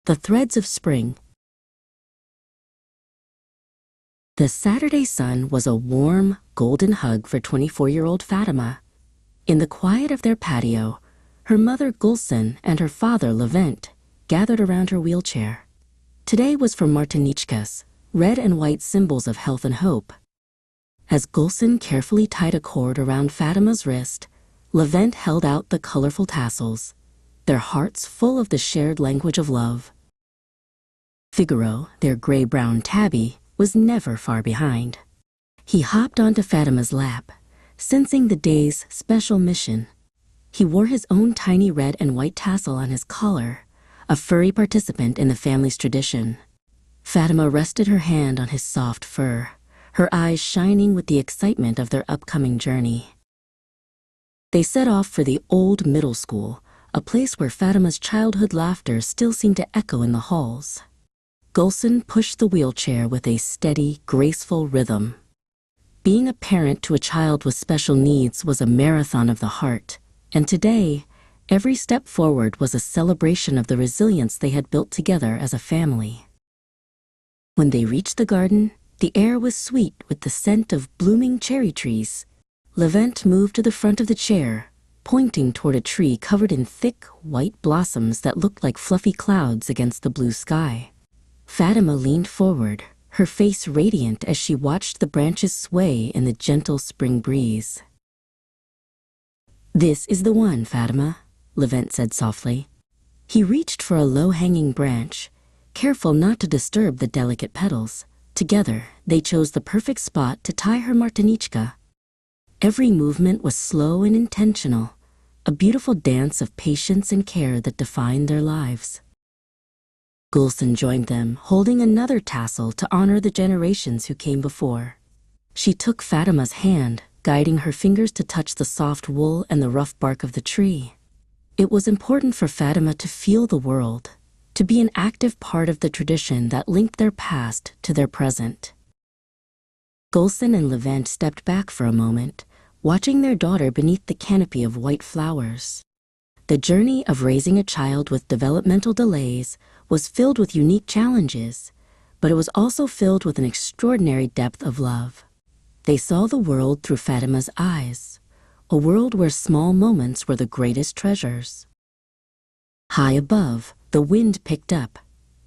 The Threads of Spring. The Saturday sun was a warm, golden hug for 24-year-old Fatima. In the quiet of their patio, her mother Gulsen and her father Levent gathered around her wheelchair. Today was for Martinichkas, red and white symbols of health and hope. As Gulsen carefully tied a cord around Fatima's wrist, Levent held out the colorful tassels, their hearts full of the shared language of love. Figaro, their gray-brown tabby, was never far behind. He hopped onto Fatima's lap, sensing the day's special mission. He wore his own tiny red and white tassel on his collar, a furry participant in the family's tradition. Fatima rested her hand on his soft fur, her eyes shining with the excitement of their upcoming journey. They set off for the old middle school, a place where Fatima's childhood laughter still seemed to echo in the halls. Gulsen pushed the wheelchair with a steady, graceful rhythm. Being a parent to a child with special needs was a marathon of the heart, and today, every step forward was a celebration of the resilience they had built together as a family. When they reached the garden, the air was sweet with the scent of blooming cherry trees. Levent moved to the front of the chair, pointing toward a tree covered in thick, white blossoms that looked like fluffy clouds against the blue sky. Fatima leaned forward, her face radiant as she watched the branches sway in the gentle spring breeze. "This is the one, Fatima," Levent said softly. He reached for a low-hanging branch, careful not to disturb the delicate petals. Together, they chose the perfect spot to tie her Martinichka. Every movement was slow and intentional, a beautiful dance of patience and care that defined their lives. Gulsen joined them, holding another tassel to honor the generations who came before. She took Fatima's hand, guiding her fingers to touch the soft wool and the rough bark of the tree. It was important for Fatima to feel the world, to be an active part of the tradition that linked their past to their present. Gulsen and Levent stepped back for a moment, watching their daughter beneath the canopy of white flowers. The journey of raising a child with developmental delays was filled with unique challenges, but it was also filled with an extraordinary depth of love. They saw the world through Fatima's eyes, a world where small moments were the greatest treasures. High above, the wind picked up,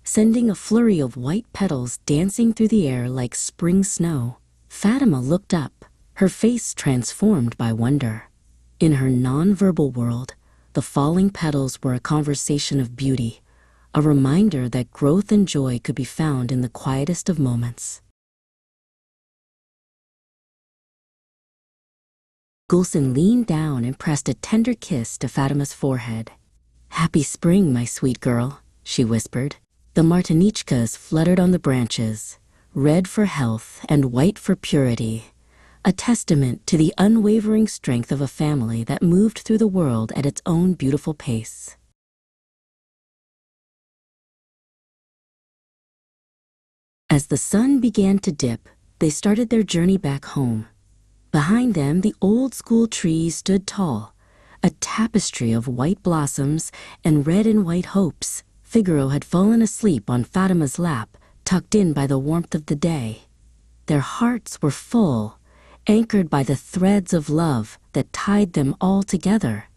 sending a flurry of white petals dancing through the air like spring snow. Fatima looked up, her face transformed by wonder. In her non-verbal world, the falling petals were a conversation of beauty, a reminder that growth and joy could be found in the quietest of moments. Gulsen leaned down and pressed a tender kiss to Fatima's forehead. "Happy spring, my sweet girl," she whispered. The Martinichkas fluttered on the branches, red for health and white for purity, a testament to the unwavering strength of a family that moved through the world at its own beautiful pace. As the sun began to dip, they started their journey back home. Behind them, the old school trees stood tall, a tapestry of white blossoms and red and white hopes. Figaro had fallen asleep on Fatima's lap, tucked in by the warmth of the day. Their hearts were full, anchored by the threads of love that tied them all together.